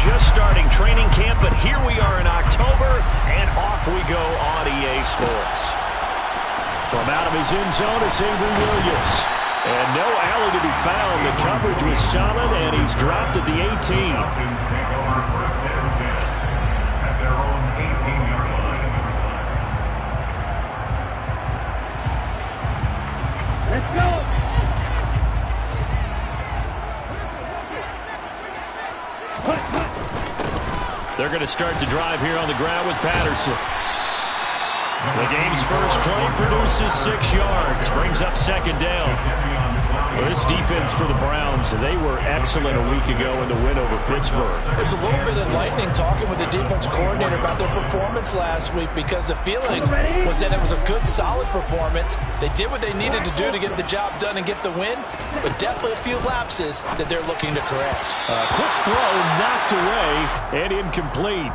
just starting training camp, but here we are in October, and off we go on EA Sports. From out of his end zone, it's Avery Williams. And no alley to be found. The coverage was solid, and he's dropped at the 18. Falcons take over first and 10 at their own 18-yard line. Let's go! They're going to start the drive here on the ground with Patterson. The game's first play produces 6 yards, brings up second down. Well, this defense for the Browns, they were excellent a week ago in the win over Pittsburgh. It was a little bit enlightening talking with the defense coordinator about their performance last week, because the feeling was that it was a good, solid performance. They did what they needed to do to get the job done and get the win, but definitely a few lapses that they're looking to correct. Quick throw knocked away and incomplete.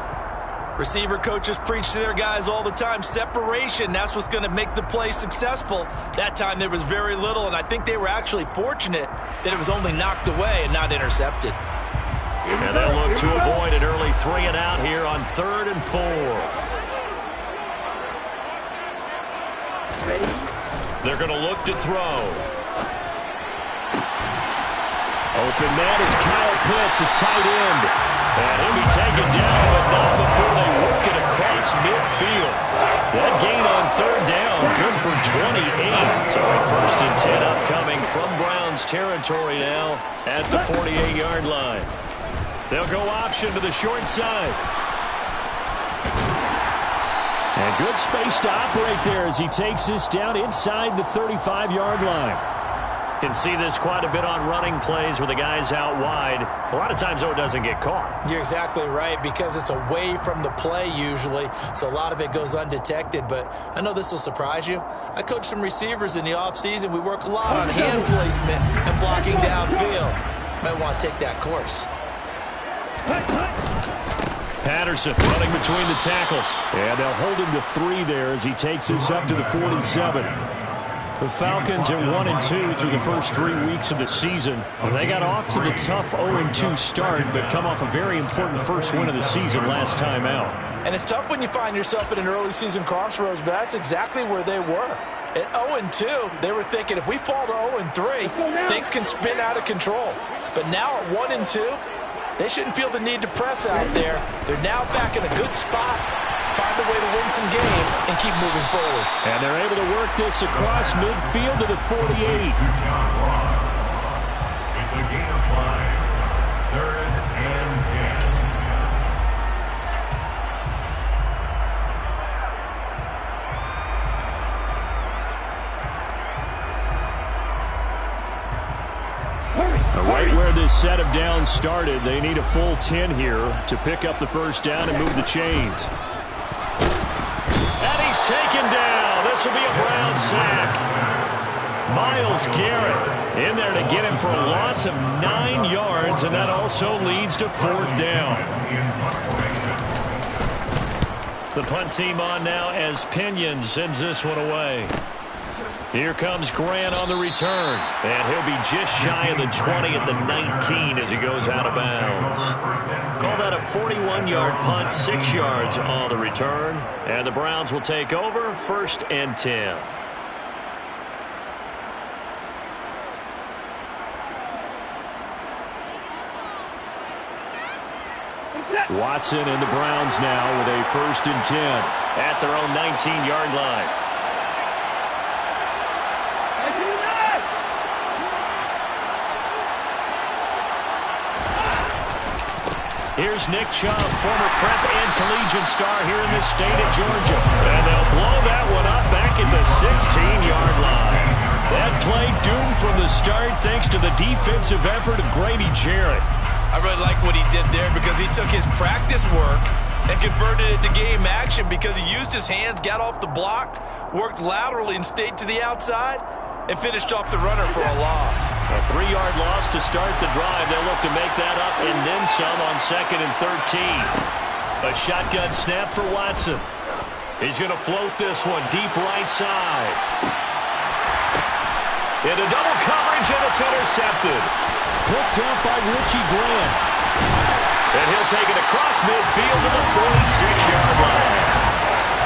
Receiver coaches preach to their guys all the time. Separation, that's what's going to make the play successful. That time there was very little, and I think they were actually fortunate that it was only knocked away and not intercepted. And they'll look to avoid an early 3 and out here on 3rd and 4. They're going to look to throw. Open man is Kyle Pitts, his tight end. And he'll be taken down, but not before they work it across midfield. That gain on 3rd down, good for 28. So first and 10 upcoming from Browns territory now at the 48-yard line. They'll go option to the short side. And good space to operate there as he takes this down inside the 35-yard line. Can see this quite a bit on running plays with the guys out wide. A lot of times, though, it doesn't get caught. You're exactly right, because it's away from the play usually, so a lot of it goes undetected. But I know this will surprise you. I coach some receivers in the offseason. We work a lot on hand placement and blocking downfield. Might want to take that course. Patterson running between the tackles. And they'll hold him to 3 there as he takes this up to the 47. The Falcons are 1-2 through the first 3 weeks of the season. And they got off to the tough 0-2 start, but come off a very important first win of the season last time out. And it's tough when you find yourself at an early season crossroads, but that's exactly where they were. At 0-2, they were thinking if we fall to 0-3, things can spin out of control. But now at 1-2, they shouldn't feel the need to press out there. They're now back in a good spot. Find a way to win some games and keep moving forward. And they're able to work this across midfield to the 48. It's a gain of 5. 3rd and 10. Right where this set of downs started, they need a full 10 here to pick up the first down and move the chains. And he's taken down. This will be a Brown sack. Myles Garrett in there to get him for a loss of 9 yards, and that also leads to 4th down. The punt team on now as Pinion sends this one away. Here comes Grant on the return, and he'll be just shy of the 20 at the 19 as he goes out of bounds. Call that a 41-yard punt, 6 yards on the return, and the Browns will take over 1st and 10. Watson and the Browns now with a 1st and 10 at their own 19-yard line. Here's Nick Chubb, former prep and collegiate star here in the state of Georgia. And they'll blow that one up back at the 16-yard line. That play doomed from the start thanks to the defensive effort of Grady Jarrett. I really like what he did there, because he took his practice work and converted it to game action, because he used his hands, got off the block, worked laterally and stayed to the outside, and finished off the runner for a loss. A 3-yard loss to start the drive. They'll look to make that up and then some on 2nd and 13. A shotgun snap for Watson. He's going to float this one deep right side. Into double coverage, and it's intercepted. Picked up by Richie Grant. And he'll take it across midfield to the 46-yard line.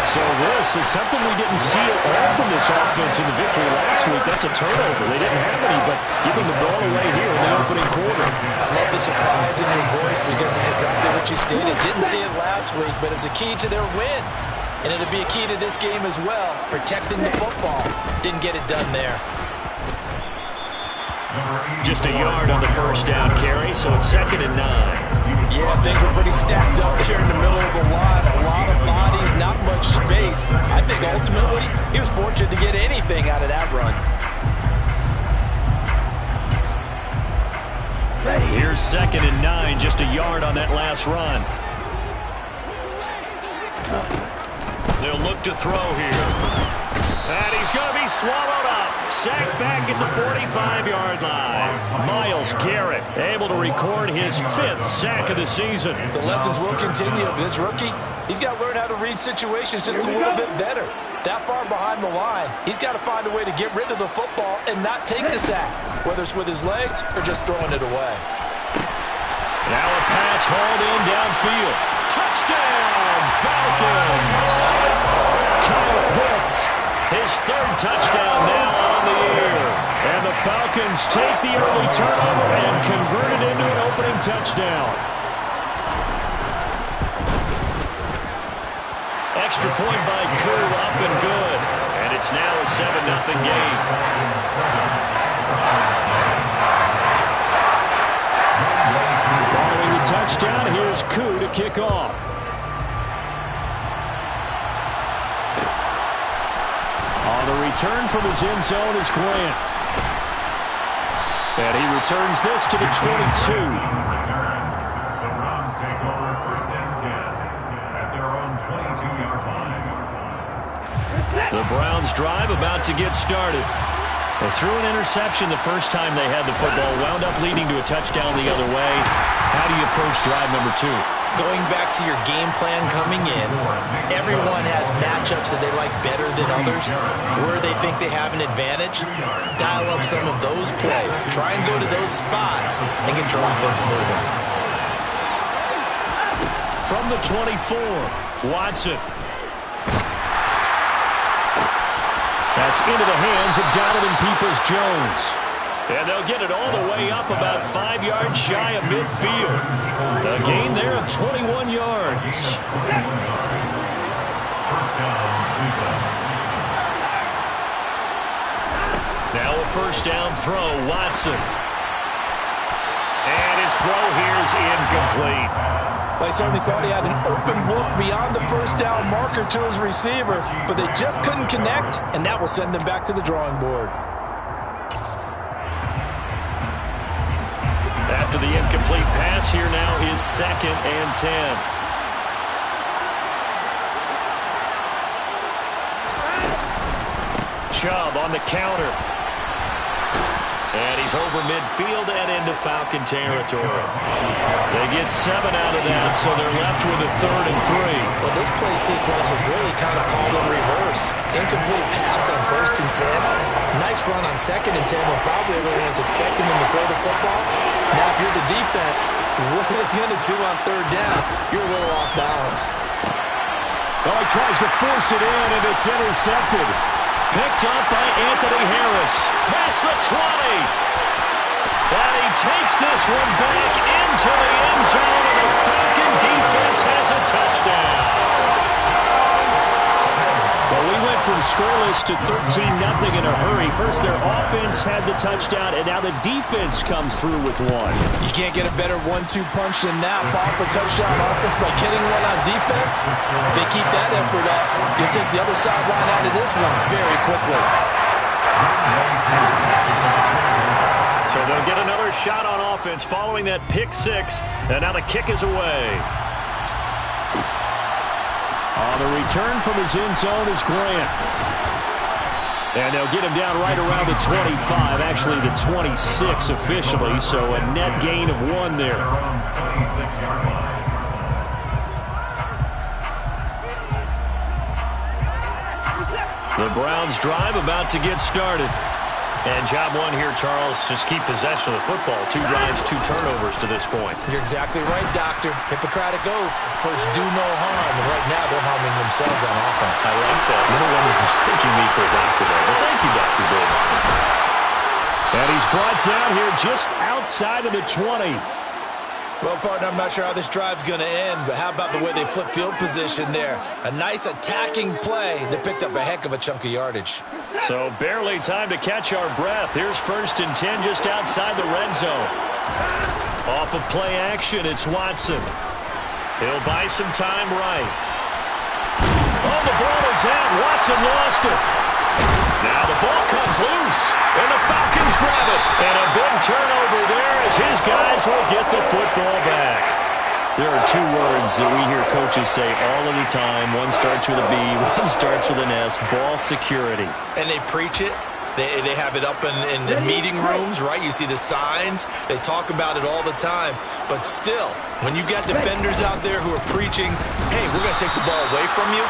So this is something we didn't see at all from this offense in the victory last week. That's a turnover. They didn't have any, but giving the ball away here in the opening quarter. I love the surprise in your voice because it's exactly what you stated. Didn't see it last week, but it's a key to their win. And it'll be a key to this game as well, protecting the football. Didn't get it done there. Just a yard on the first down carry, so it's 2nd and 9. Yeah, things were pretty stacked up here in the middle of the line. A lot of bodies, not much space. I think ultimately he was fortunate to get anything out of that run. Here's 2nd and 9, just a yard on that last run. They'll look to throw here. And he's going to be swallowed up. Sacked back at the 45-yard line. Myles Garrett able to record his 5th sack of the season. The lessons will continue. This rookie, he's got to learn how to read situations just a little bit better. That far behind the line, he's got to find a way to get rid of the football and not take the sack, whether it's with his legs or just throwing it away. Now a pass hauled in downfield. Touchdown, Falcons! Kyle Pitts, his 3rd touchdown now on the year. And the Falcons take the early turnover and convert it into an opening touchdown. Extra point by Koo, up and good. And it's now a 7-0 game. Following the touchdown, here's Koo to kick off. On the return from his end zone is Grant. And he returns this to the 22. The Browns take over 1st and 10 at their own 22-yard line. The Browns drive about to get started. Well, threw an interception the first time they had the football, wound up leading to a touchdown the other way. How do you approach drive number 2? Going back to your game plan coming in, everyone has matchups that they like better than others. Where they think they have an advantage, dial up some of those plays. Try and go to those spots and get your offense moving. From the 24, Watson. That's into the hands of Donovan Peoples-Jones. And they'll get it all the way up about 5 yards shy of midfield. A gain there of 21 yards. Now a 1st down throw, Watson. And his throw here is incomplete. They certainly thought he had an open look beyond the 1st down marker to his receiver, but they just couldn't connect, and that will send them back to the drawing board. After the incomplete pass, here now is 2nd and 10. Chubb on the counter. And he's over midfield and into Falcon territory. They get 7 out of that, so they're left with a 3rd and 3. Well, this play sequence was really kind of called in reverse. Incomplete pass on 1st and 10. Nice run on 2nd and 10 when probably everyone was expecting him to throw the football. Now, if you're the defense, what are they going to do on 3rd down? You're a little off balance. Oh, he tries to force it in, and it's intercepted. Picked up by Anthony Harris. Past the 20. And he takes this one back into the end zone, and the Falcon defense has a touchdown. Well, we went from scoreless to 13-0 in a hurry. First, their offense had the touchdown, and now the defense comes through with one. You can't get a better 1-2 punch than that. Pop a touchdown offense by getting one on defense. If they keep that effort up, you'll take the other sideline out of this one very quickly. So they'll get another shot on offense following that pick 6, and now the kick is away. On the return from his end zone is Grant. And they'll get him down right around the 25, actually the 26 officially, so a net gain of 1 there. The Browns drive about to get started. And job one here, Charles, just keep possession of the football. 2 drives, 2 turnovers to this point. You're exactly right, Doctor. Hippocratic oath. First, do no harm. And right now, they're harming themselves on offense. I like that. No one is mistaking me for a doctor there. Well, thank you, Dr. Davis. And he's brought down here just outside of the 20. Well, partner, I'm not sure how this drive's going to end, but how about the way they flip field position there? A nice attacking play that picked up a heck of a chunk of yardage. So barely time to catch our breath. Here's 1st and 10 just outside the red zone. Off of play action, it's Watson. He'll buy some time right. Oh, the ball is out. Watson lost it. Now the ball comes loose, and the Falcons grab it. And a big turnover there as his guys will get the football back. There are 2 words that we hear coaches say all of the time. One starts with a B, one starts with an S, ball security. And they preach it. They have it up in the meeting rooms, right? You see the signs. They talk about it all the time. But still, when you got defenders out there who are preaching, hey, we're going to take the ball away from you,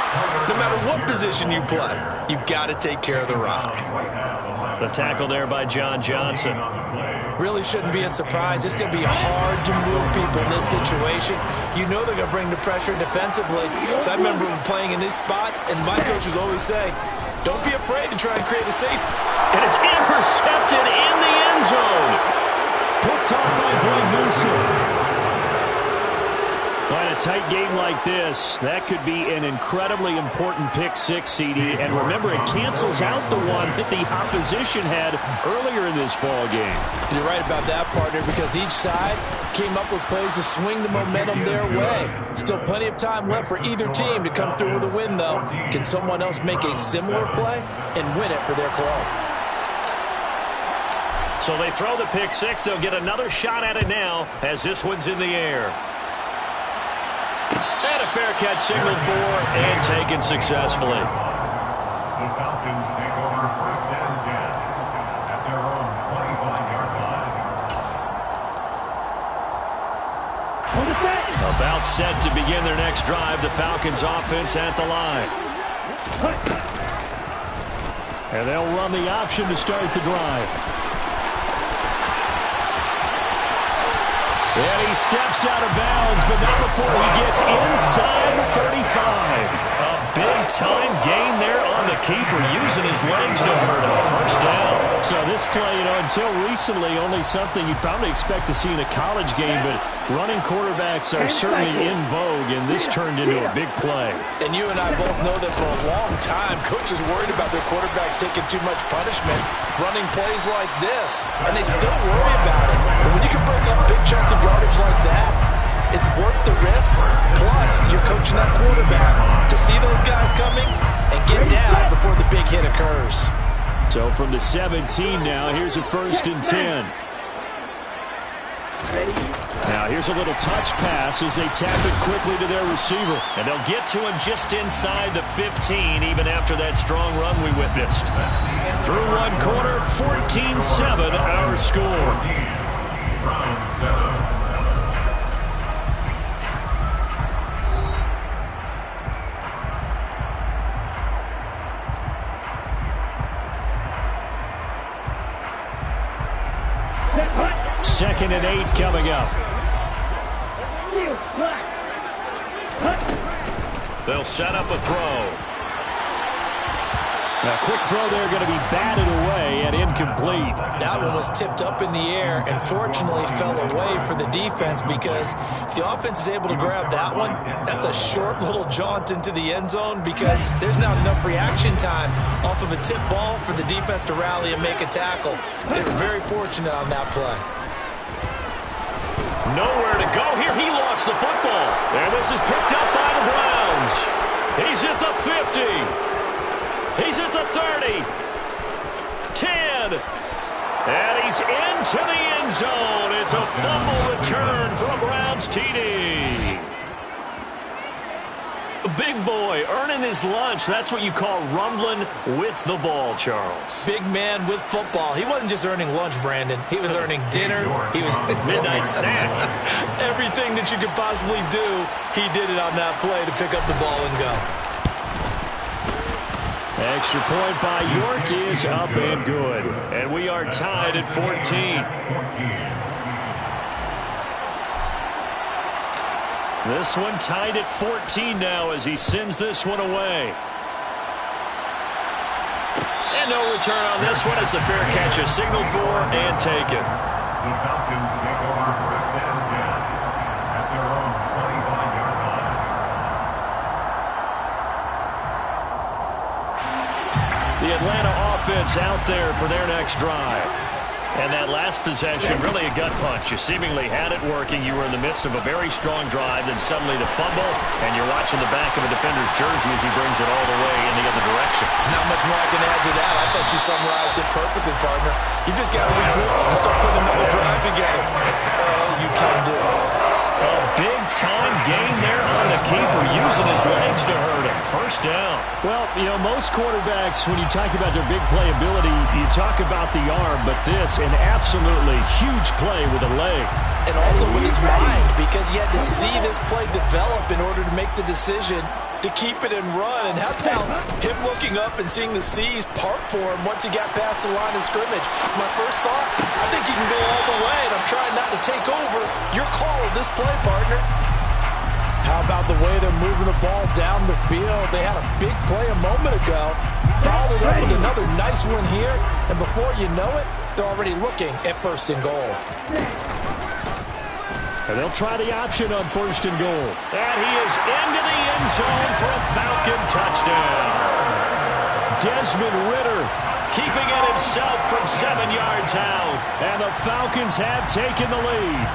no matter what position you play, you've got to take care of the rock. The tackle there by John Johnson. Really shouldn't be a surprise. It's going to be hard to move people in this situation. You know they're going to bring the pressure defensively. So I remember playing in these spots, and my coaches always say, don't be afraid to try and create a safety. And it's intercepted in the end zone. Picked off by Newsom. In a tight game like this, that could be an incredibly important pick 6, CD. And remember, it cancels out the one that the opposition had earlier in this ball game. You're right about that, partner, because each side came up with plays to swing the momentum their way. Still plenty of time left for either team to come through with a win, though. Can someone else make a similar play and win it for their club? So they throw the pick 6. They'll get another shot at it now as this one's in the air. And a fair catch signaled for and taken successfully. The Falcons take over 1st and 10 at their own 25-yard line. About set to begin their next drive. The Falcons offense at the line. And they'll run the option to start the drive. And he steps out of bounds, but not before he gets inside the 35. A big-time gain there on the keeper, using his legs to hurt him. 1st down. So this play, until recently, only something you'd probably expect to see in a college game, but running quarterbacks are certainly in vogue, and this turned into a big play. And you and I both know that for a long time, coaches worried about their quarterbacks taking too much punishment, running plays like this, and they still worry about it. But when you can break up big chunks of yardage like that, it's worth the risk. Plus, you're coaching that quarterback to see those guys coming and get down before the big hit occurs. So from the 17 now, here's a 1st and 10. Now here's a little touch pass as they tap it quickly to their receiver. And they'll get to him just inside the 15, even after that strong run we witnessed. Through one quarter, 14-7 our score. Round 7. Second and 8 coming up. They'll set up a throw. A quick throw there, going to be batted away and incomplete. That one was tipped up in the air and fortunately fell away for the defense, because if the offense is able to grab that one, that's a short little jaunt into the end zone, because there's not enough reaction time off of a tip ball for the defense to rally and make a tackle. They were very fortunate on that play. Nowhere to go here. He lost the football. And this is picked up by the Browns. He's at the 50. He's at the 30. 10. And he's into the end zone. It's a fumble return for a Browns TD. Big boy earning his lunch. That's what you call rumbling with the ball, Charles. Big man with football. He wasn't just earning lunch, Brandon. He was earning dinner. He was midnight snack. Everything that you could possibly do, he did it on that play to pick up the ball and go. Extra point by York is up and good. And we are tied at 14. This one tied at 14 now as he sends this one away. And no return on this one as the fair catch is signaled for and taken. The Falcons take over first and 10 at their own 25-yard line. The Atlanta offense out there for their next drive. And that last possession, really a gut punch. You seemingly had it working. You were in the midst of a very strong drive, then suddenly the fumble, and you're watching the back of a defender's jersey as he brings it all the way in the other direction. There's not much more I can add to that. I thought you summarized it perfectly, partner. You just got to regroup and start putting another drive together. That's all you can do. A big-time gain there on the keeper, using his legs to hurt him. First down. Well, you know, most quarterbacks, when you talk about their big playability, you talk about the arm, but this, an absolutely huge play with a leg. And also with his mind, because he had to see this play develop in order to make the decision to keep it and run. And how about him looking up and seeing the seas part for him once he got past the line of scrimmage? My first thought, I think he can go all the way, and I'm trying not to take over your call of this play, partner. How about the way they're moving the ball down the field? They had a big play a moment ago. Followed it up with another nice one here. And before you know it, they're already looking at first and goal. And they'll try the option on first and goal. And he is into the end zone for a Falcon touchdown. Desmond Ridder Keeping it himself from 7 yards out. And the Falcons have taken the lead.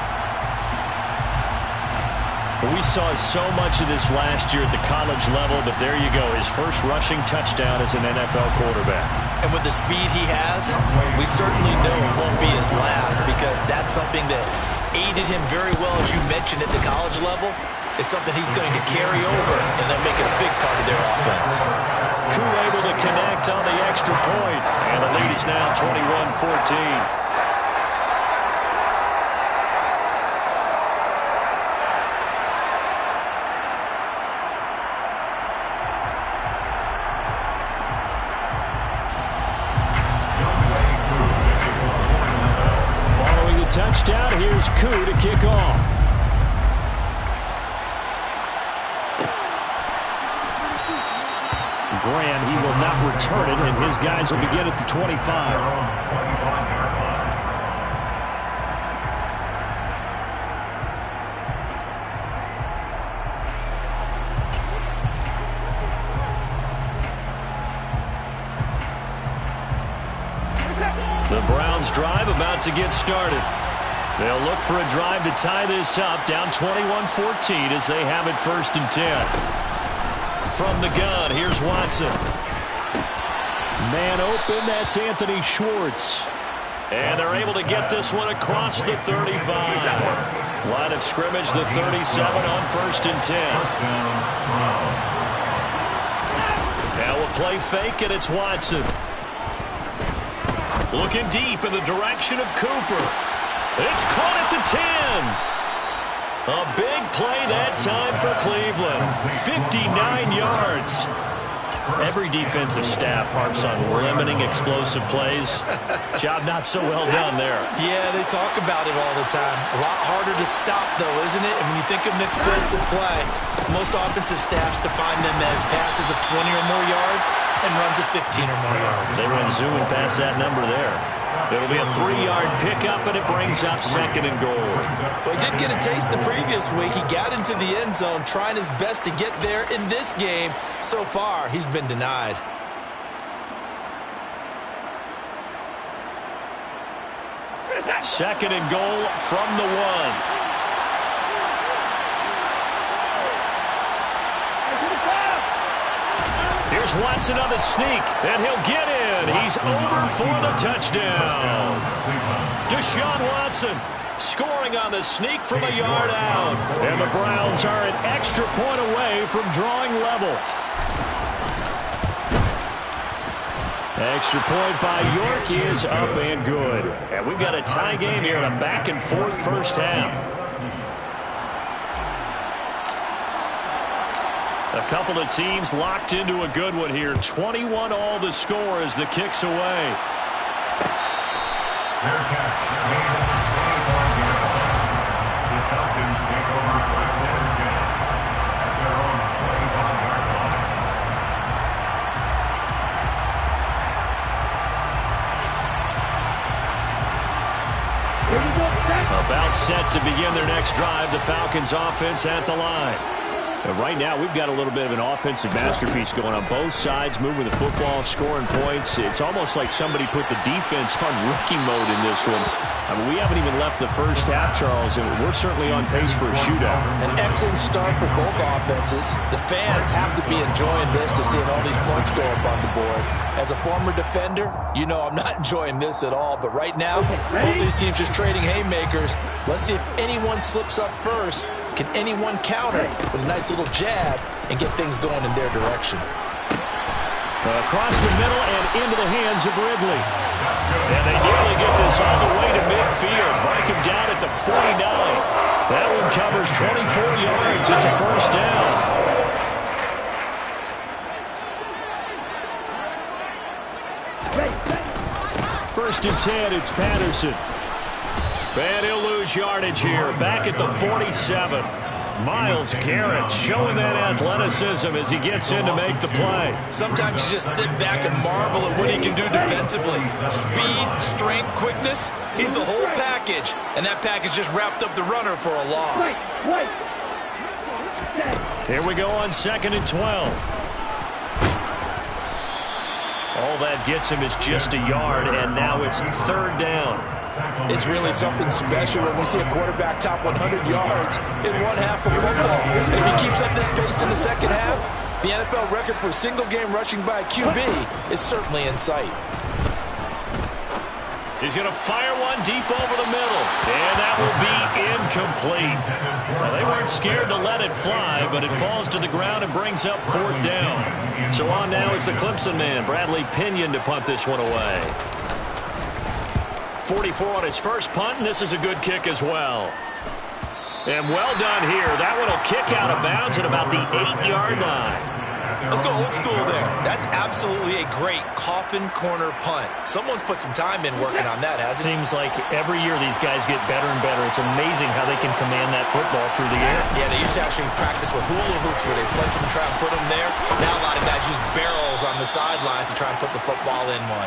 We saw so much of this last year at the college level, but there you go. His first rushing touchdown as an NFL quarterback. And with the speed he has, we certainly know it won't be his last, because that's something that aided him very well, as you mentioned, at the college level. It's something he's going to carry over, and they'll make it a big part of their offense. Koo able to connect on the extra point, and the lead is now 21-14. Touchdown, here's Koo to kick off. Graham, he will not return it, and his guys will begin at the 25. The Browns drive about to get started. They'll look for a drive to tie this up, down 21-14 as they have it first and 10. From the gun, here's Watson. Man open, that's Anthony Schwartz. And they're able to get this one across the 35. Line of scrimmage, the 37 on first and 10. Now a play fake, and it's Watson. Looking deep in the direction of Cooper. It's caught at the 10. A big play that time for Cleveland. 59 yards. Every defensive staff harps on limiting explosive plays. Job not so well done there. Yeah, they talk about it all the time. A lot harder to stop, though, isn't it? And when you think of an explosive play, most offensive staffs define them as passes of 20 or more yards and runs of 15 or more yards. They went zooming past that number there. It'll be a 3-yard pickup, and it brings up second and goal. Well, he did get a taste the previous week. He got into the end zone, trying his best to get there in this game. So far, he's been denied. Second and goal from the 1. Here's Watson on the sneak, and he'll get in. He's over for the touchdown. Deshaun Watson scoring on the sneak from a yard out. And the Browns are an extra point away from drawing level. Extra point by York is up and good. And we've got a tie game here in a back-and-forth first half. A couple of teams locked into a good one here. 21 all the score as the kick's away. Fair catch. The Falcons take over first and 10 at their own 25-yard line. About set to begin their next drive. The Falcons offense at the line. And right now, we've got a little bit of an offensive masterpiece going on both sides, moving the football, scoring points. It's almost like somebody put the defense on rookie mode in this one. I mean, we haven't even left the first half, Charles, and we're certainly on pace for a shootout. An excellent start for both offenses. The fans have to be enjoying this to see all these points go up on the board. As a former defender, you know I'm not enjoying this at all. But right now, both these teams just trading haymakers. Let's see if anyone slips up first. Can anyone counter with a nice little jab and get things going in their direction? Across the middle and into the hands of Ridley. And they nearly get this all the way to midfield. Break him down at the 49. That one covers 24 yards. It's a first down. First and 10, it's Patterson. And he'll lose yardage here. Back at the 47. Myles Garrett showing that athleticism as he gets in to make the play. Sometimes you just sit back and marvel at what he can do defensively. Speed, strength, quickness, he's the whole package. And that package just wrapped up the runner for a loss. Here we go on 2nd and 12. All that gets him is just a yard, and now it's 3rd down. It's really something special when we see a quarterback top 100 yards in one half of football. And if he keeps up this pace in the second half, the NFL record for single-game rushing by a QB is certainly in sight. He's going to fire one deep over the middle, and that will be incomplete. Well, they weren't scared to let it fly, but it falls to the ground and brings up 4th down. So on now is the Clemson man, Bradley Pinion, to punt this one away. 44 on his first punt, and this is a good kick as well. And well done here. That one will kick out of bounds at about the 8-yard line. Let's go old school there. That's absolutely a great coffin corner punt. Someone's put some time in working on that, hasn't it? Seems like every year these guys get better and better. It's amazing how they can command that football through the air. Yeah, they used to actually practice with hula hoops where they place them and try and put them there. Now a lot of guys use barrels on the sidelines to try and put the football in one.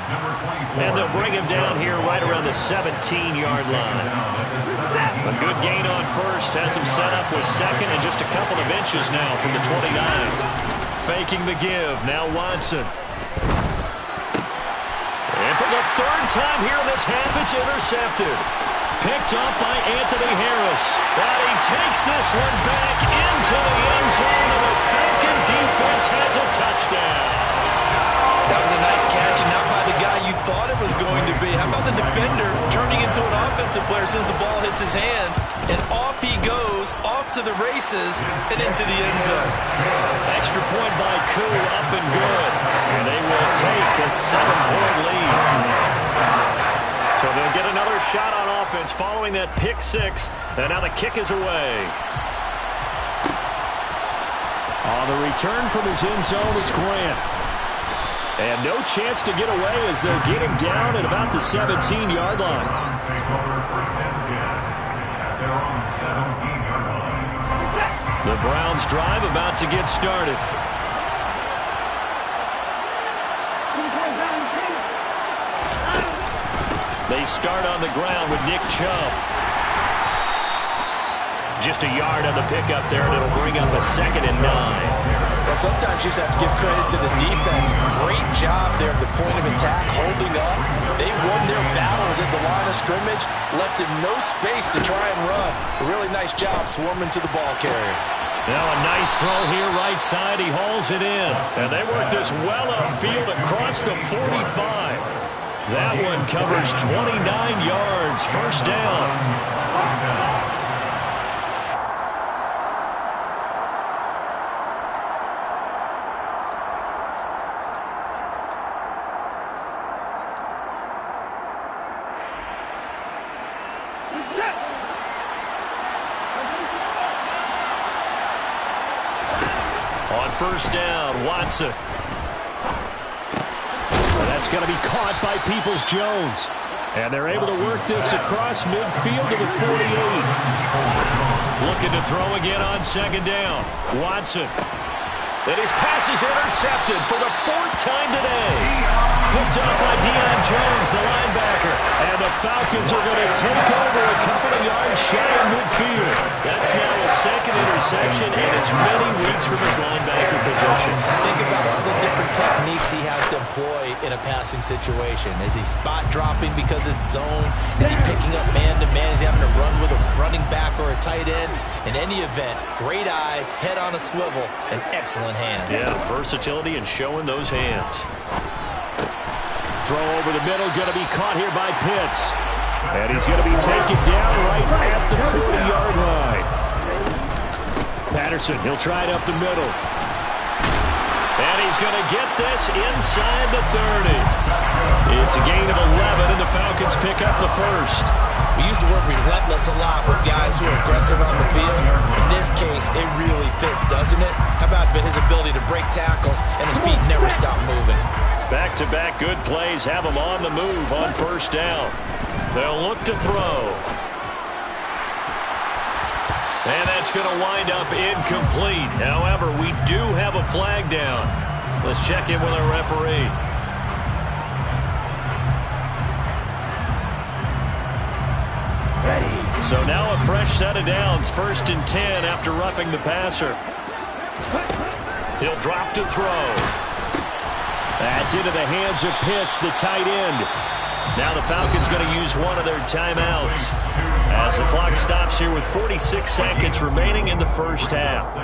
And they'll bring him down here right around the 17-yard line. A good gain on first. Has him set up with 2nd and just a couple of inches now from the 29. Faking the give. Now Watson. And for the 3rd time here in this half, it's intercepted. Picked up by Anthony Harris. And he takes this one back into the end zone, and the Falcon defense has a touchdown. That was a nice catch, and not by the guy you thought it was going to be. How about the defender turning into an offensive player as soon as the ball hits his hands, and off he goes, off to the races, and into the end zone. Extra point by Koo, up and good. And they will take a 7-point lead. So they'll get another shot on offense following that pick 6, and now the kick is away. On the return from his end zone is Grant. And no chance to get away as they'll get him down at about the 17-yard line. The Browns drive about to get started. They start on the ground with Nick Chubb. Just a yard on the pickup there, and it'll bring up a 2nd and 9. Well, sometimes you just have to give credit to the defense. Great job there at the point of attack, holding up. They won their battles at the line of scrimmage, left him no space to try and run. A really nice job swarming to the ball carrier. Now a nice throw here right side. He hauls it in. And they work this well upfield across the 45. That one covers 29 yards. First down. On first down. Watson. That's going to be caught by Peoples-Jones. And they're able to work this across midfield to the 48. Looking to throw again on second down. Watson. And his pass is intercepted for the 4th time today. Picked up by Deion Jones, the linebacker. And the Falcons are going to take over a couple of yards shy of midfield. That's now a 2nd interception and as many weeks from his linebacker position. Think about all the different techniques he has to employ in a passing situation. Is he spot dropping because it's zone? Is he picking up man-to-man? Is he having to run with a running back or a tight end? In any event, great eyes, head on a swivel, and excellent hands. Yeah, versatility and showing those hands. Throw over the middle, going to be caught here by Pitts. And he's going to be taken down right at the 40-yard line. Patterson, he'll try it up the middle. And he's going to get this inside the 30. It's a gain of 11, and the Falcons pick up the first. We use the word relentless a lot with guys who are aggressive on the field. In this case, it really fits, doesn't it? How about his ability to break tackles and his feet never stop moving? Back-to-back good plays have him on the move on first down. They'll look to throw. And that's going to wind up incomplete. However, we do have a flag down. Let's check in with our referee. So now a fresh set of downs. 1st and 10 after roughing the passer. He'll drop to throw. That's into the hands of Pitts, the tight end. Now the Falcons going to use one of their timeouts as the clock stops here with 46 seconds remaining in the first half.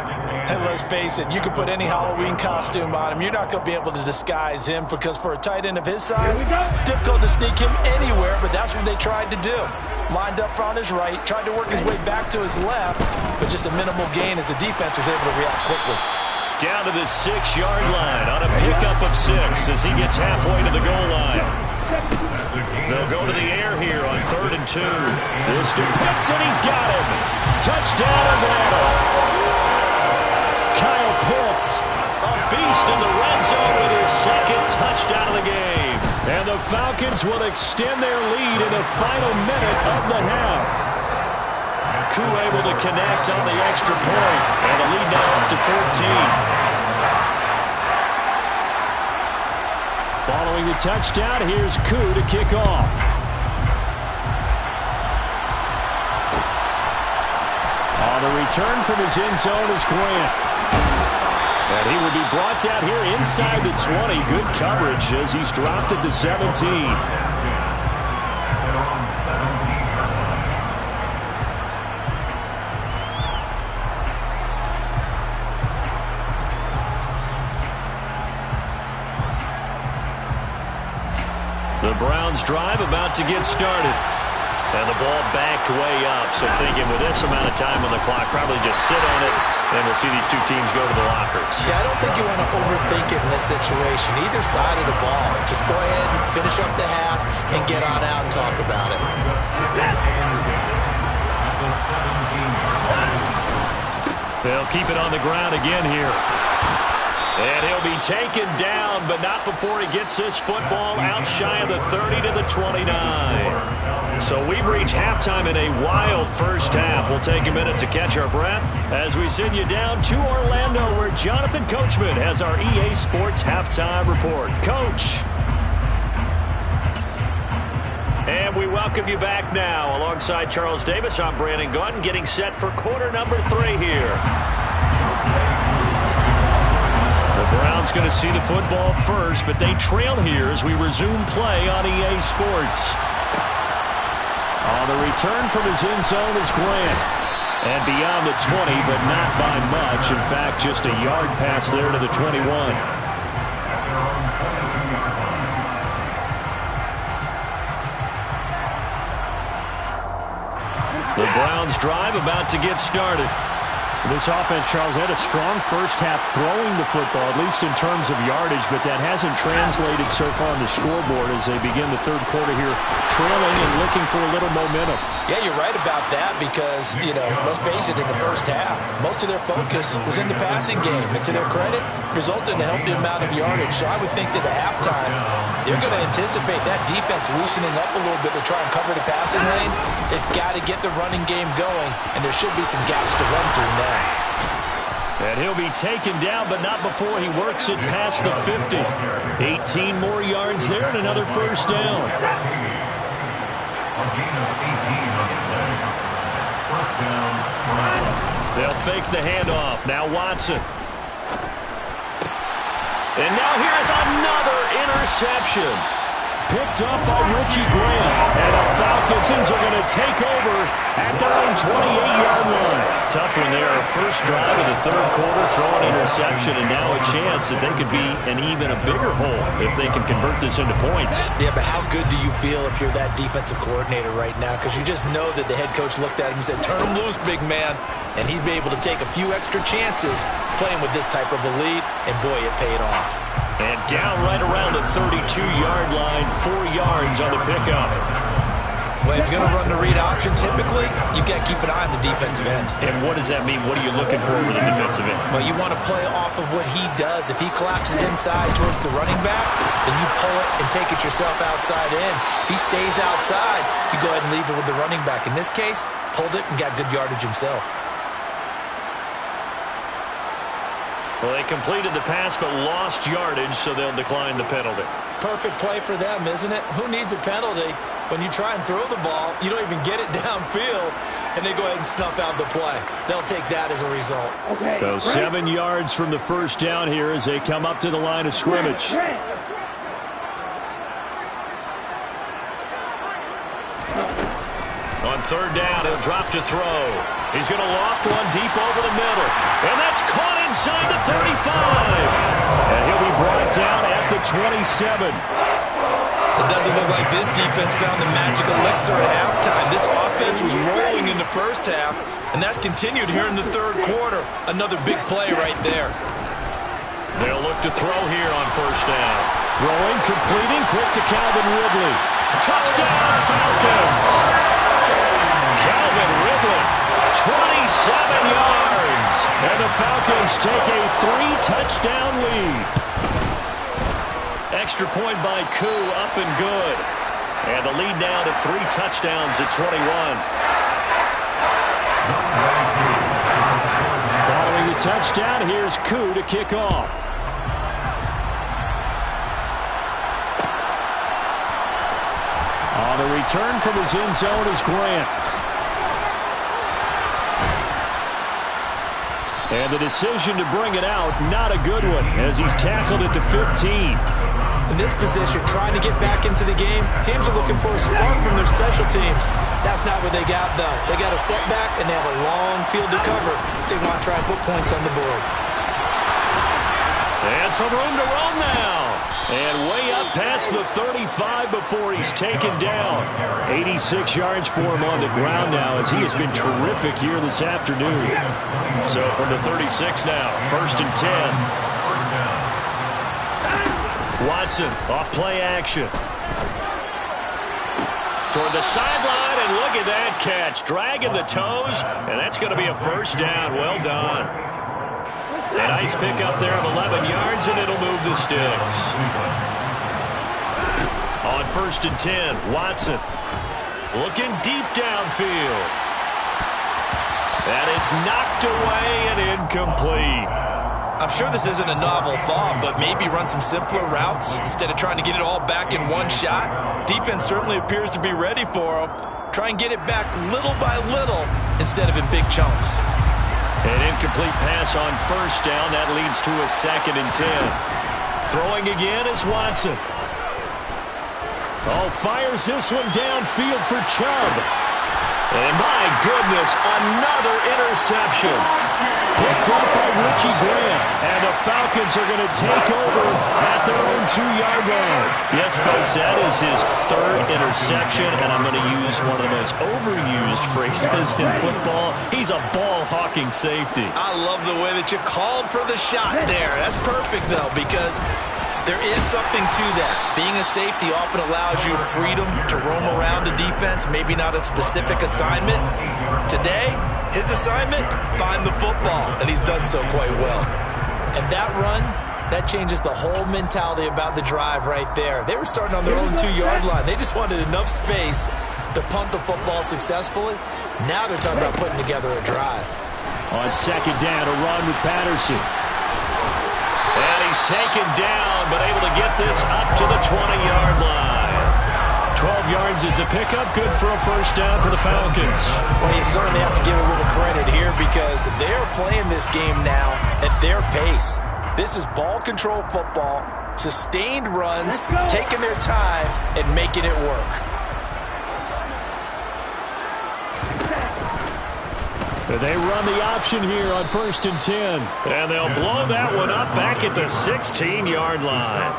And let's face it, you can put any Halloween costume on him. You're not going to be able to disguise him because for a tight end of his size, difficult to sneak him anywhere, but that's what they tried to do. Lined up on his right, tried to work his way back to his left, but just a minimal gain as the defense was able to react quickly. Down to the 6-yard line on a pickup of 6 as he gets halfway to the goal line. They'll go to the air here on 3rd and 2. This to Pitts, and he's got him. Touchdown Atlanta. Kyle Pitts, a beast in the red zone with his 2nd touchdown of the game. And the Falcons will extend their lead in the final minute of the half. Koo able to connect on the extra point, and the lead now up to 14. Following the touchdown, here's Koo to kick off. On the return from his end zone is Grant. And he will be brought down here inside the 20. Good coverage as he's dropped at the 17. The Browns drive about to get started. And the ball backed way up. So thinking with this amount of time on the clock, probably just sit on it, and we'll see these two teams go to the lockers. Yeah, I don't think you want to overthink it in this situation. Either side of the ball. Just go ahead and finish up the half and get on out and talk about it. They'll keep it on the ground again here. And he'll be taken down, but not before he gets this football out shy of the 30 to the 29. So we've reached halftime in a wild first half. We'll take a minute to catch our breath as we send you down to Orlando, where Jonathan Coachman has our EA Sports halftime report. Coach. And we welcome you back now. Alongside Charles Davis, I'm Brandon Gunn, getting set for quarter number 3 here. The Browns going to see the football first, but they trail here as we resume play on EA Sports. On the return from his end zone is Grant. And beyond the 20, but not by much. In fact, just a yard pass there to the 21. The Browns drive about to get started. This offense, Charles, had a strong first half throwing the football, at least in terms of yardage, but that hasn't translated so far on the scoreboard as they begin the third quarter here, trailing and looking for a little momentum. Yeah, you're right about that because, let's face it, in the first half, most of their focus was in the passing game. And to their credit, resulted in a healthy amount of yardage. So I would think that at halftime, they're going to anticipate that defense loosening up a little bit to try and cover the passing lanes. They've got to get the running game going, and there should be some gaps to run through now. And he'll be taken down, but not before he works it past the 50. 18 more yards there and another first down. A gain of 18 on the play. First down. They'll fake the handoff. Now Watson. And now here's another interception. Picked up by Richie Grant. And the Falcons are going to take over at their own 28-yard line. Tough one there. First drive of the third quarter, throw an interception, and now a chance that they could be an even a bigger hole if they can convert this into points. Yeah, but how good do you feel if you're that defensive coordinator right now? Because you just know that the head coach looked at him and said, turn him loose, big man. And he'd be able to take a few extra chances playing with this type of a lead, and boy, it paid off. And down right around the 32-yard line, 4 yards on the pickup. Well, if you're going to run the read option, typically, you've got to keep an eye on the defensive end. And what does that mean? What are you looking for with the defensive end? Well, you want to play off of what he does. If he collapses inside towards the running back, then you pull it and take it yourself outside in. If he stays outside, you go ahead and leave it with the running back. In this case, pulled it and got good yardage himself. Well, they completed the pass but lost yardage, so they'll decline the penalty. Perfect play for them, isn't it? Who needs a penalty when you try and throw the ball, you don't even get it downfield, and they go ahead and snuff out the play. They'll take that as a result. Okay, so 7 yards from the first down here as they come up to the line of scrimmage. On third down, he'll drop to throw. He's going to loft one deep over the middle. And that's caught inside the 35. And he'll be brought down at the 27. It doesn't look like this defense found the magic elixir at halftime. This offense was rolling in the first half, and that's continued here in the third quarter. Another big play right there. They'll look to throw here on first down. Throwing, completing, quick to Calvin Ridley. Touchdown, Falcons! Calvin Ridley, 27 yards. And the Falcons take a 3-touchdown lead. Extra point by Koo, up and good. And the lead now to 3 touchdowns at 21. Following the touchdown, here's Koo to kick off. On the return from his end zone is Grant. And the decision to bring it out, not a good one, as he's tackled at the 15. In this position, trying to get back into the game, teams are looking for a spark from their special teams. That's not what they got, though. They got a setback, and they have a long field to cover if they want to try and put points on the board. And some room to run now. And way up past the 35 before he's taken down. 86 yards for him on the ground now, as he has been terrific here this afternoon. So from the 36 now, 1st and 10. Watson off play action. Toward the sideline, and look at that catch. Dragging the toes, and that's going to be a first down. Well done. A nice pickup there of 11 yards, and it'll move the sticks. On 1st and 10, Watson looking deep downfield. And it's knocked away and incomplete. I'm sure this isn't a novel thought, but maybe run some simpler routes instead of trying to get it all back in one shot. Defense certainly appears to be ready for him. Try and get it back little by little instead of in big chunks. An incomplete pass on first down. That leads to a 2nd and 10. Throwing again is Watson. Oh, fires this one downfield for Chubb. And my goodness, another interception. Picked up by Richie Grant. And the Falcons are going to take over at their own 2-yard line. Yes, folks, that is his 3rd interception, and I'm going to use one of the most overused phrases in football. He's a ball-hawking safety. I love the way that you called for the shot there. That's perfect, though, because there is something to that. Being a safety often allows you freedom to roam around a defense, maybe not a specific assignment. Today, his assignment, find the football, and he's done so quite well. And that run, that changes the whole mentality about the drive right there. They were starting on their own 2-yard line. They just wanted enough space to punt the football successfully. Now they're talking about putting together a drive. On second down, a run with Patterson. And he's taken down, but able to get this up to the 20-yard line. 12 yards is the pickup. Good for a first down for the Falcons. Well, you certainly have to give a little credit here because they're playing this game now at their pace. This is ball control football, sustained runs, taking their time, and making it work. They run the option here on 1st and 10. And they'll blow that one up back at the 16-yard line.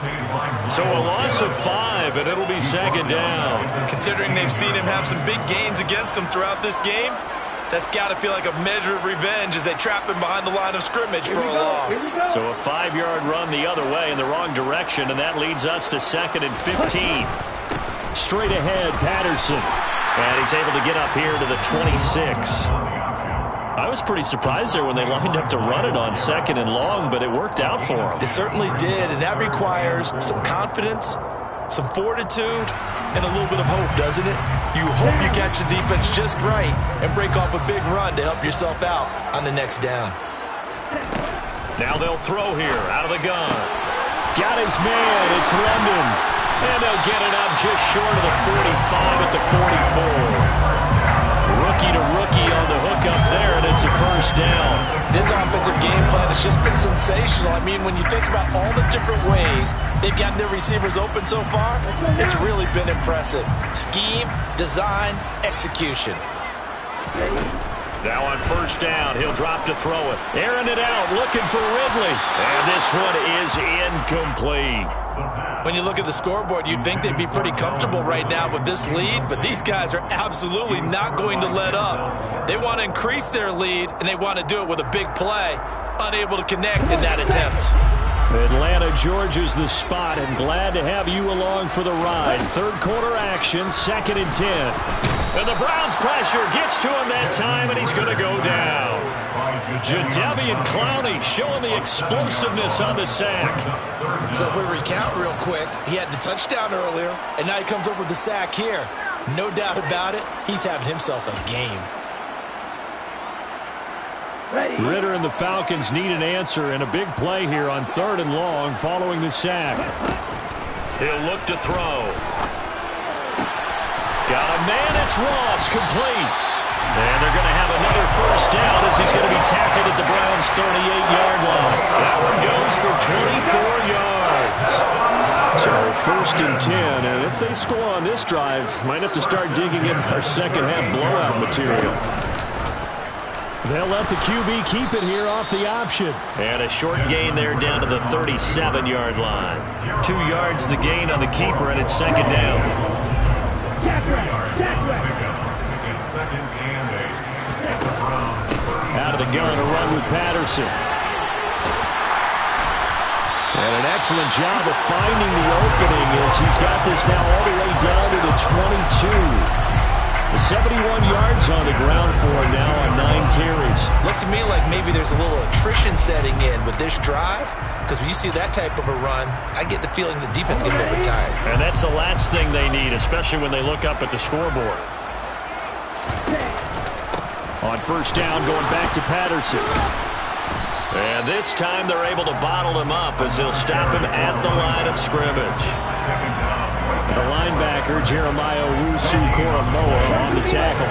So a loss of 5, and it'll be second down. Considering they've seen him have some big gains against them throughout this game, that's got to feel like a measure of revenge as they trap him behind the line of scrimmage for a loss. So a 5-yard run the other way in the wrong direction, and that leads us to 2nd and 15. Straight ahead, Patterson. And he's able to get up here to the 26. I was pretty surprised there when they lined up to run it on 2nd and long, but it worked out for them. It certainly did, and that requires some confidence, some fortitude, and a little bit of hope, doesn't it? You hope you catch the defense just right and break off a big run to help yourself out on the next down. Now they'll throw here out of the gun. Got his man. It's London. And they'll get it up just short of the 45 at the 44. Rookie to rookie on the hook up there, and it's a first down. This offensive game plan has just been sensational. I mean, when you think about all the different ways they've gotten their receivers open so far, it's really been impressive. Scheme, design, execution. Now on first down, he'll drop to throw it. Airing it out, looking for Ridley. And this one is incomplete. When you look at the scoreboard, you'd think they'd be pretty comfortable right now with this lead, but these guys are absolutely not going to let up. They want to increase their lead, and they want to do it with a big play. Unable to connect in that attempt. Atlanta, Georgia's the spot, and glad to have you along for the ride. Third quarter action, 2nd and 10. And the Browns pressure gets to him that time, and he's going to go down. Jadeveon Clowney showing the explosiveness on the sack. So if we recount real quick, he had the touchdown earlier, and now he comes up with the sack here. No doubt about it, he's having himself a game. Ritter and the Falcons need an answer and a big play here on 3rd and long following the sack. He'll look to throw. Got a man, it's Ross, complete. And they're going to have another first down as he's going to be tackled at the Browns' 38-yard line. That one goes for 24 yards. So 1st and 10, and if they score on this drive, might have to start digging in our second-half blowout material. They'll let the QB keep it here off the option. And a short gain there down to the 37-yard line. 2 yards the gain on the keeper, and it's second down. It's 2nd and 8 at the Browns. Out of the gun, a run with Patterson. And an excellent job of finding the opening as he's got this now all the way down to the 22. 71 yards on the ground for him now on 9 carries. Looks to me like maybe there's a little attrition setting in with this drive, because when you see that type of a run, I get the feeling the defense gets a little bit tired. And that's the last thing they need, especially when they look up at the scoreboard. On first down, going back to Patterson. And this time they're able to bottle him up as they'll stop him at the line of scrimmage. The linebacker, Jeremiah Owusu-Koramoah, on the tackle.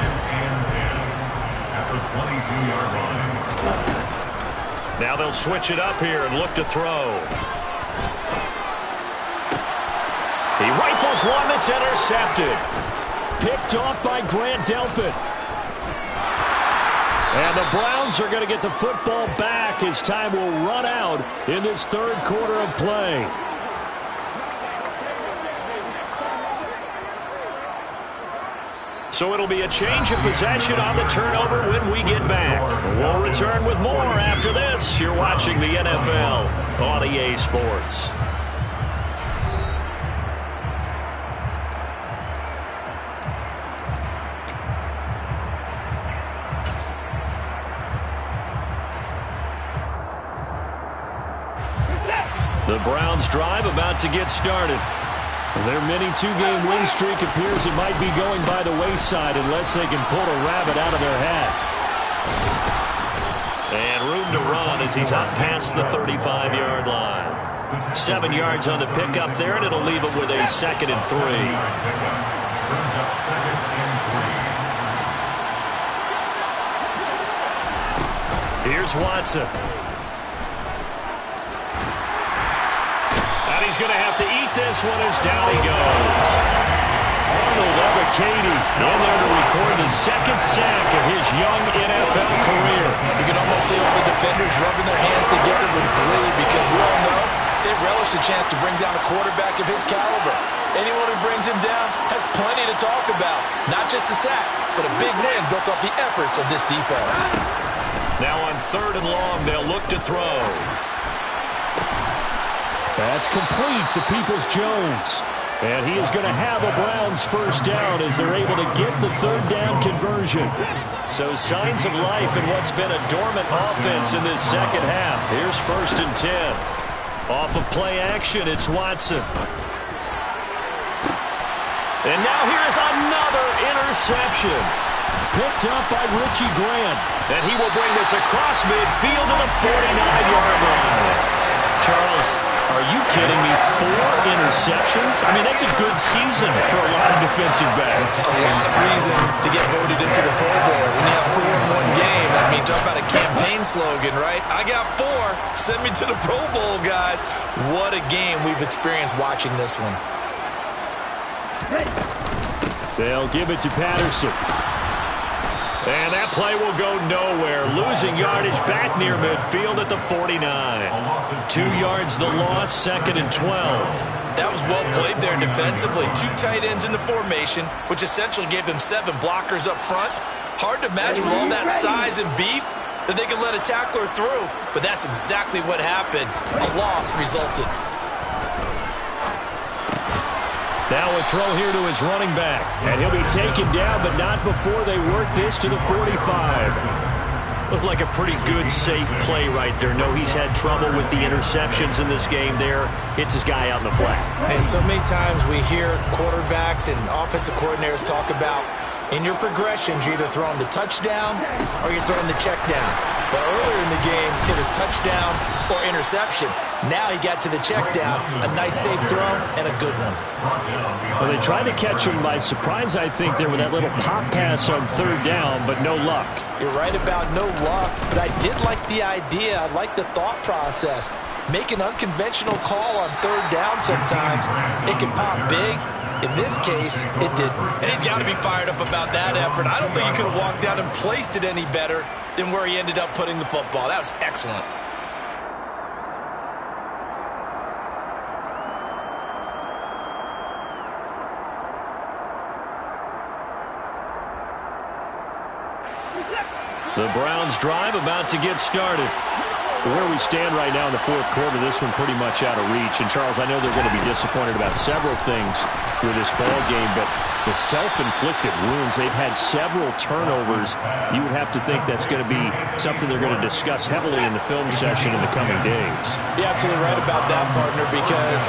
At the 22-yard line. Now they'll switch it up here and look to throw. He rifles one that's intercepted. Picked off by Grant Delpit. And the Browns are going to get the football back as time will run out in this third quarter of play. So it'll be a change of possession on the turnover when we get back. We'll return with more after this. You're watching the NFL on EA Sports. The Browns drive about to get started. Their mini two-game win streak appears it might be going by the wayside unless they can pull a rabbit out of their hat. And room to run as he's out past the 35-yard line. 7 yards on the pickup there, and it'll leave him with a 2nd and 3. Brings up 2nd and 3. Here's Watson. And he's going to have to eat this one as down he goes. Arnold Ebiketie in there to record the 2nd sack of his young NFL career. You can almost see all the defenders rubbing their hands together with glee because we all know they relish the chance to bring down a quarterback of his caliber. Anyone who brings him down has plenty to talk about. Not just a sack, but a big win built off the efforts of this defense. Now on 3rd and long, they'll look to throw. That's complete to Peoples-Jones. And he is going to have a Browns first down as they're able to get the 3rd down conversion. So signs of life in what's been a dormant offense in this 2nd half. Here's 1st and 10. Off of play action, it's Watson. And now here's another interception. Picked up by Richie Grant. And he will bring this across midfield to the 49-yard line. Charles, are you kidding me? 4 interceptions? I mean, that's a good season for a lot of defensive backs. A lot of reason to get voted into the Pro Bowl. When you have 4 in one game, I mean, talk about a campaign slogan, right? I got 4. Send me to the Pro Bowl, guys. What a game we've experienced watching this one. They'll give it to Patterson. And that play will go nowhere. Losing yardage back near midfield at the 49. 2 yards the loss, 2nd and 12. That was well played there defensively. 2 tight ends in the formation, which essentially gave them 7 blockers up front. Hard to imagine with all that size and beef that they could let a tackler through. But that's exactly what happened. A loss resulted. Now a throw here to his running back. And he'll be taken down, but not before they work this to the 45. Looked like a pretty good, safe play right there. No, he's had trouble with the interceptions in this game there. Hits his guy out in the flat. And so many times we hear quarterbacks and offensive coordinators talk about in your progressions, you're either throwing the touchdown or you're throwing the check down. But earlier in the game, it was touchdown or interception. Now he got to the check down, a nice safe throw, and a good one. Well, they tried to catch him by surprise, I think, there with that little pop pass on 3rd down, but no luck. You're right about no luck, but I did like the idea. I like the thought process. Make an unconventional call on 3rd down sometimes. It can pop big. In this case, it didn't. And he's got to be fired up about that effort. I don't think he could have walked out and placed it any better than where he ended up putting the football. That was excellent. The Browns drive about to get started. Where we stand right now in the 4th quarter, this one pretty much out of reach. And, Charles, I know they're going to be disappointed about several things with this ball game, but the self-inflicted wounds, they've had several turnovers. You would have to think that's going to be something they're going to discuss heavily in the film session in the coming days. You're absolutely right about that, partner, because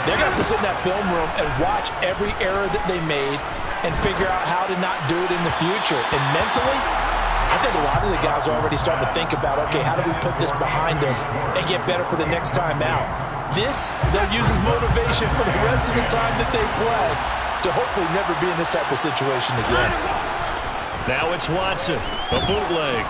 they're going to have to sit in that film room and watch every error that they made and figure out how to not do it in the future. And mentally, I think a lot of the guys are already starting to think about, okay, how do we put this behind us and get better for the next time out? This, they'll use as motivation for the rest of the time that they play to hopefully never be in this type of situation again. Now it's Watson, a bootleg.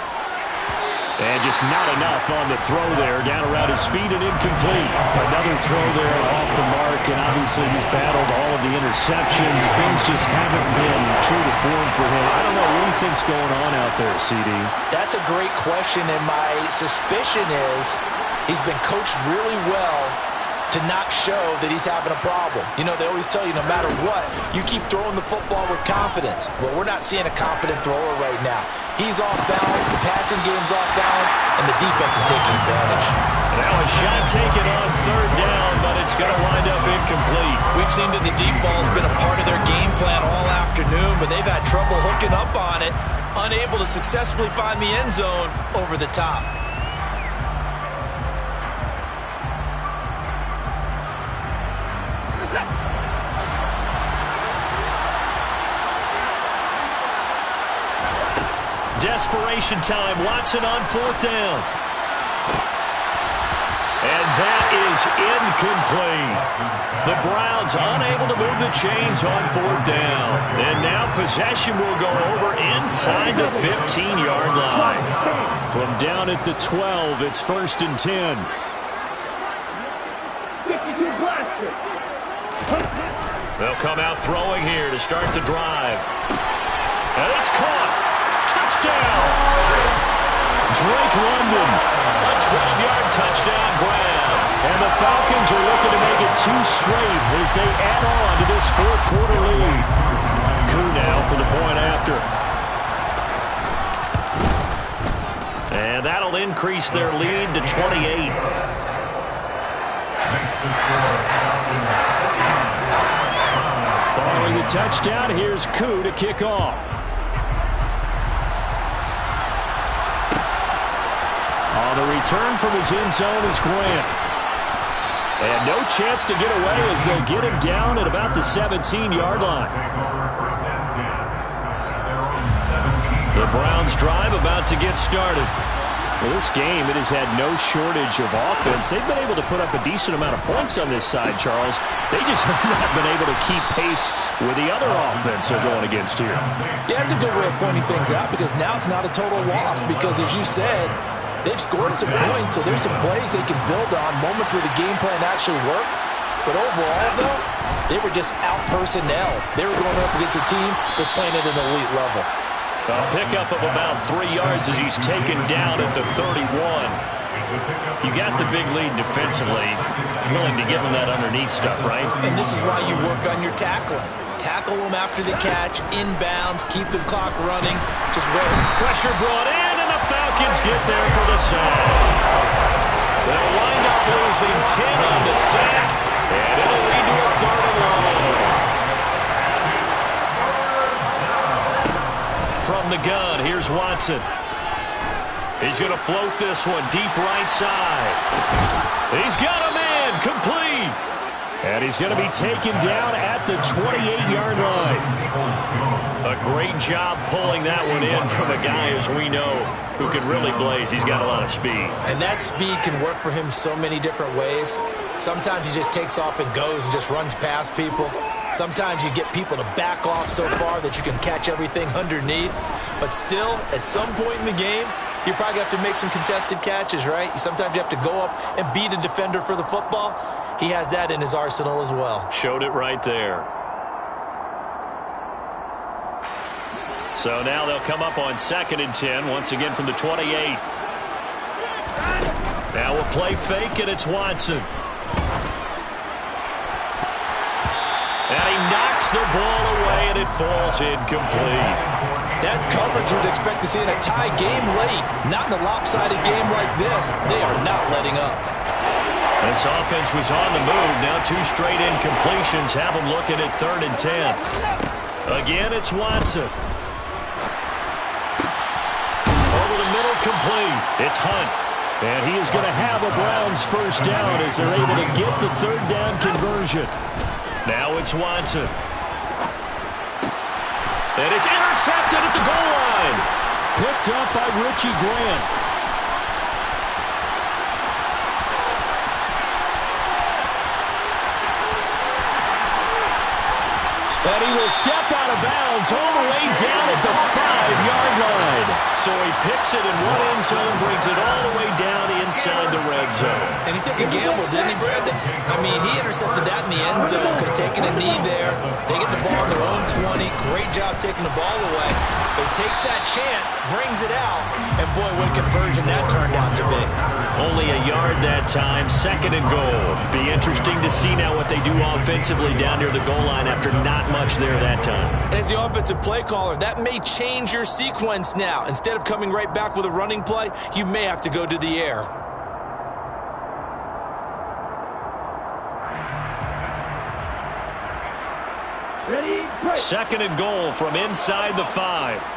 And just not enough on the throw there. Down around his feet and incomplete. Another throw there off the mark, and obviously he's battled all of the interceptions. Things just haven't been true to form for him. I don't know what he thinks going on out there, CD. That's a great question, and my suspicion is he's been coached really well to not show that he's having a problem. You know, they always tell you no matter what, you keep throwing the football with confidence. Well, we're not seeing a confident thrower right now. He's off balance, the passing game's off balance, and the defense is taking advantage. Now a shot taken on third down, but it's going to wind up incomplete. We've seen that the deep ball's been a part of their game plan all afternoon, but they've had trouble hooking up on it, unable to successfully find the end zone over the top. Desperation time. Watson on fourth down. And that is incomplete. The Browns unable to move the chains on fourth down. And now possession will go over inside the 15-yard line. From down at the 12, it's 1st and 10. They'll come out throwing here to start the drive. And it's caught. Touchdown! Drake London. A 12-yard touchdown grab. And the Falcons are looking to make it 2 straight as they add on to this fourth quarter lead. Koo now for the point after. And that'll increase their lead to 28. Following the touchdown, here's Koo to kick off. On the return from his end zone is Grant. And no chance to get away as they'll get him down at about the 17-yard line. The Browns drive about to get started. Well, this game, it has had no shortage of offense. They've been able to put up a decent amount of points on this side, Charles. They just have not been able to keep pace with the other offense they're going against here. Yeah, it's a good way of pointing things out because now it's not a total loss because, as you said, they've scored some points, so there's some plays they can build on, moments where the game plan actually worked. But overall, though, they were just out-personnel. They were going up against a team that's playing at an elite level. A pickup of about 3 yards as he's taken down at the 31. You got the big lead defensively. Willing to give him that underneath stuff, right? And this is why you work on your tackling. Tackle them after the catch, inbounds, keep the clock running. Just wait. Pressure brought in, and the Falcons get there for the sack. They'll wind up losing 10 on the sack, and it'll lead to a 3rd and long. From the gun, here's Watson. He's going to float this one deep right side. He's got him in, complete. And he's going to be taken down at the 28-yard line. A great job pulling that one in from a guy, as we know, who can really blaze. He's got a lot of speed. And that speed can work for him so many different ways. Sometimes he just takes off and goes and just runs past people. Sometimes you get people to back off so far that you can catch everything underneath. But still, at some point in the game, you probably have to make some contested catches, right? Sometimes you have to go up and beat a defender for the football. He has that in his arsenal as well. Showed it right there. So now they'll come up on 2nd and 10, once again from the 28. Now we'll play fake, and it's Watson. And he knocks the ball away, and it falls incomplete. That's coverage you'd expect to see in a tie game late. Not in a lopsided game like this. They are not letting up. This offense was on the move. Now 2 straight incompletions have them looking at 3rd and 10. Again, it's Watson. Over the middle, complete. It's Hunt. And he is going to have a Browns first down as they're able to get the 3rd down conversion. Now it's Watson. And it's intercepted at the goal line. Picked up by Richie Grant. And he will step out of bounds all the way down at the 5-yard line. so he picks it in one end zone, brings it all the way down inside the red zone. And he took a gamble, didn't he, Brandon? I mean, he intercepted that in the end zone, could have taken a knee there. They get the ball on their own 20. Great job taking the ball away. But he takes that chance, brings it out, and boy, what a conversion that turned out to be. Only a yard that time, 2nd and goal. Be interesting to see now what they do offensively down near the goal line after not much there that time. As the offensive play caller, that may change your sequence now. Instead of coming right back with a running play, you may have to go to the air. Ready, 2nd and goal from inside the 5.